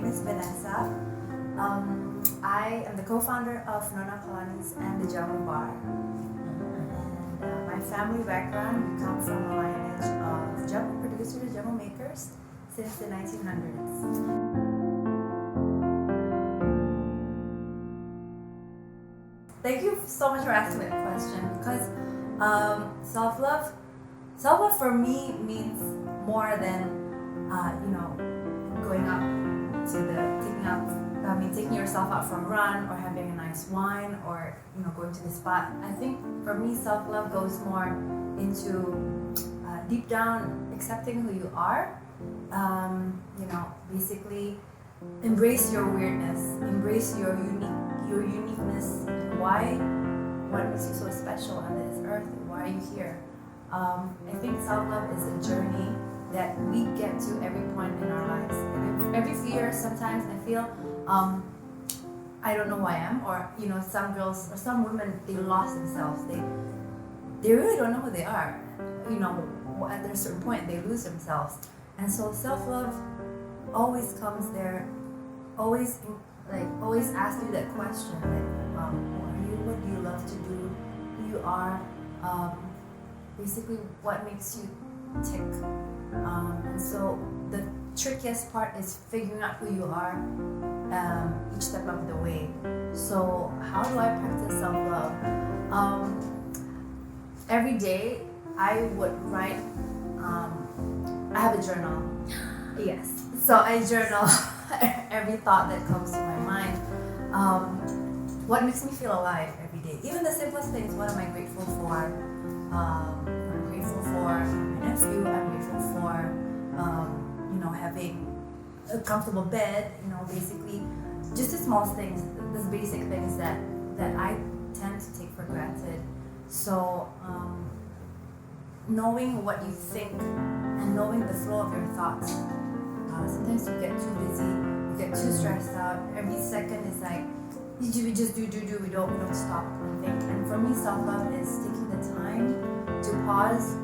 is Vanessa. I am the co-founder of Nona, Kalani's and the Jamu bar. And my family background, we come from a lineage of Jamu producers, Jamu makers since the 1900s. Thank you so much for asking me that question because self-love for me means more than going up to taking yourself out for a run or having a nice wine or going to the spa. I think for me self-love goes more into deep down accepting who you are. Basically embrace your weirdness, embrace your uniqueness. What makes you so special on this earth? Why are you here? I think self-love is a journey that we get to every point in our lives. And every few years, sometimes I feel I don't know who I am, or some girls or some women, they lost themselves. They really don't know who they are. At a certain point, they lose themselves. And so self-love always comes there, always ask you that question, who are you? What do you love to do? Who you are? Basically, what makes you tick? And so the trickiest part is figuring out who you are each step of the way. So how do I practice self-love? Every day I would write. I have a journal. Yes. So I journal every thought that comes to my mind. What makes me feel alive every day? Even the simplest things. What am I grateful for? I'm grateful for my nephew. I'm grateful for having a comfortable bed. Basically, just the small things, the basic things that I tend to take for granted. So knowing what you think and knowing the flow of your thoughts. Sometimes you get too busy, you get too stressed out. Every second is like we just do. We don't stop and think. And for me, self-love is taking the time to pause.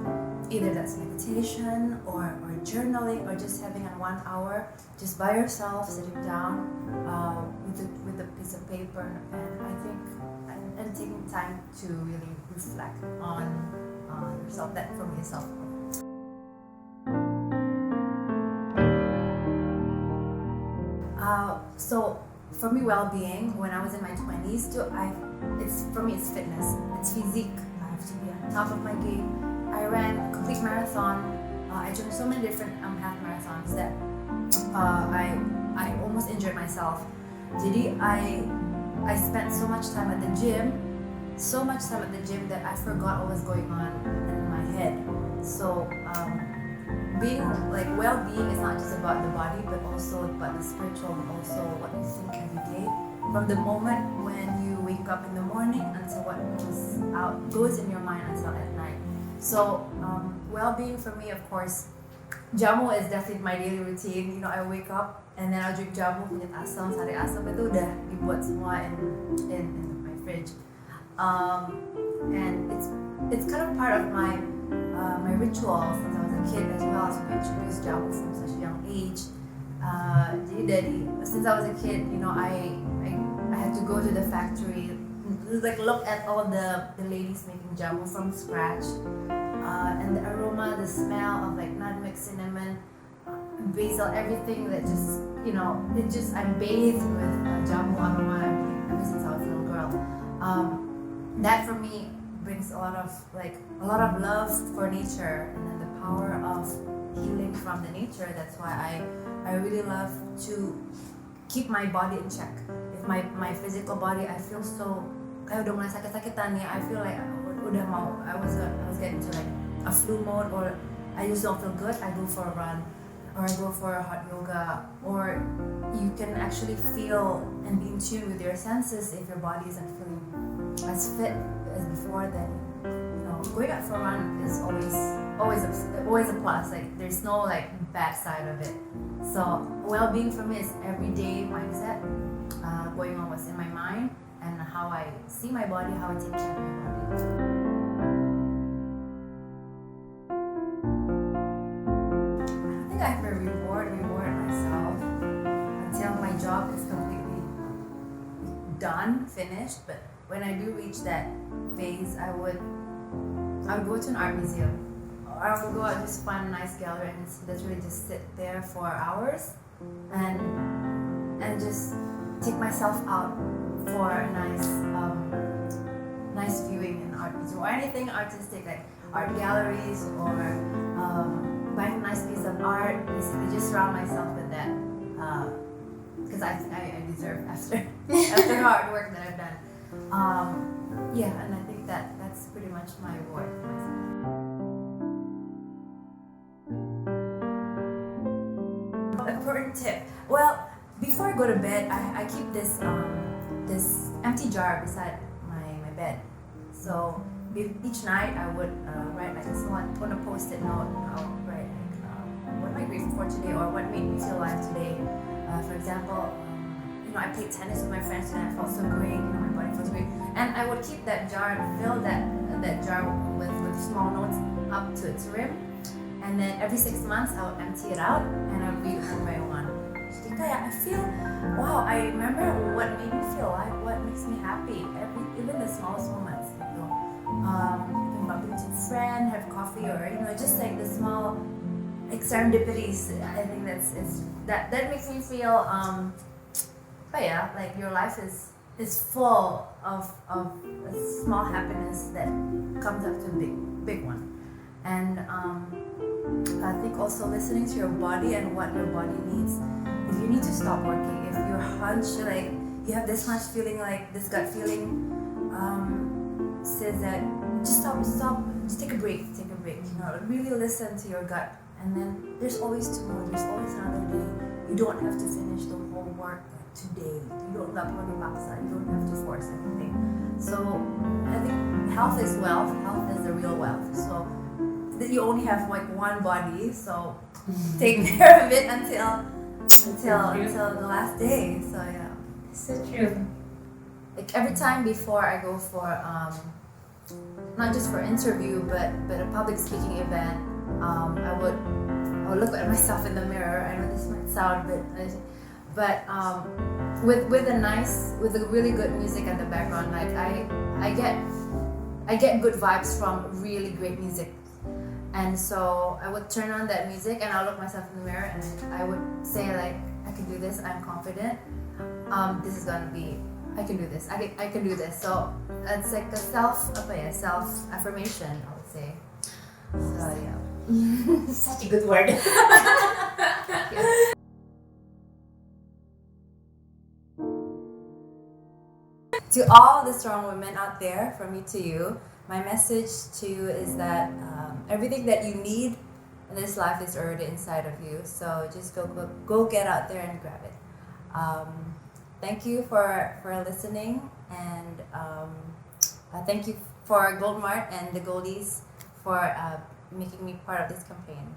Either that's meditation or journaling or just having a 1 hour just by yourself, sitting down with a piece of paper, and taking time to really reflect on yourself. That for me is self-love. So for me, well-being, when I was in my 20s, it's fitness, it's physique. I have to be on top of my game. I ran a complete marathon. I joined so many different half marathons that I almost injured myself. Jadi I spent so much time at the gym that I forgot what was going on in my head. So being well-being is not just about the body, but also about the spiritual, and also what you think every day. From the moment when you wake up in the morning until what goes in your mind until at night. So well-being for me, of course, Jamu is definitely my daily routine. I wake up and then I'll drink Jamu, kunyit asam, sari asam itu udah dibuat semua in my fridge. And it's kind of part of my ritual since I was a kid as well. So we introduced Jamu from such a young age. Since I was a kid, I had to go to the factory, look at all the ladies making Jamu from scratch, and the aroma, the smell of nutmeg, cinnamon, basil, everything that I'm bathed with Jamu aroma ever since I was a little girl. That for me brings a lot of love for nature, and then the power of healing from the nature. That's why I really love to keep my body in check. If my physical body, I feel so kayak udah mulai sakit-sakitan ya, I feel like I was getting to a flu mode, or I just don't feel good, I go for a run or I go for a hot yoga. Or you can actually feel and be in tune with your senses. If your body isn't feeling as fit as before, then going out for a run is always a plus. There's no bad side of it. So well-being for me is everyday mindset, going on what's in my mind and how I see my body, how I take care of my body. I don't think I have to reward myself until done, finished. But when I do reach that phase, I would go to an art museum, or I would go out and just find a nice gallery and literally just sit there for hours, and just take myself out for a nice viewing in art museum or anything artistic, like art galleries, or buying a nice piece of art. Basically, just surround myself with that, because I think I deserve after the hard work that I've done. Yeah, and I think that's pretty much my reward for myself. Important tip. Well, before I go to bed, I keep this empty jar beside my bed. So each night I would write like this one on a post-it note. I'll write like what am I grateful for today, or what made me feel alive today. For example, I played tennis with my friends and I felt so great. My body feels great, and I would keep that jar and fill that jar with small notes up to its rim. And then every 6 months, I would empty it out and I would read one by one. I feel, wow, I remember what made me feel alive, what makes me happy, even the smallest moments. Bumping into a friend, have coffee, or just like the small serendipities. I think that makes me feel, like your life is full of a small happiness that comes up to a big one. And I think also listening to your body and what your body needs. If you need to stop working, if your hunch, like you have this hunch feeling, like this gut feeling says that just stop, just take a break. Really listen to your gut. And then there's always tomorrow, there's always another day. You don't have to finish the whole work today. You don't have to force anything. So I think health is wealth. Health is the real wealth. So you only have like one body, so take care of it until the last day. So yeah, so true. Like every time before I go for not just for interview but a public speaking event, I would look at myself in the mirror. I know this might sound a bit, but with a really good music in the background, like I get good vibes from really great music. And so I would turn on that music and I'll look myself in the mirror and I would say like, I can do this, I'm confident. This is gonna be, I can do this, I can do this. So it's like a self-affirmation, I would say. So yeah. Such a good word. Yeah. To all the strong women out there, from me to you, my message to you is that everything that you need in this life is already inside of you. So just go get out there and grab it. Thank you for listening, and thank you for Gold Mart and the Goldies for making me part of this campaign.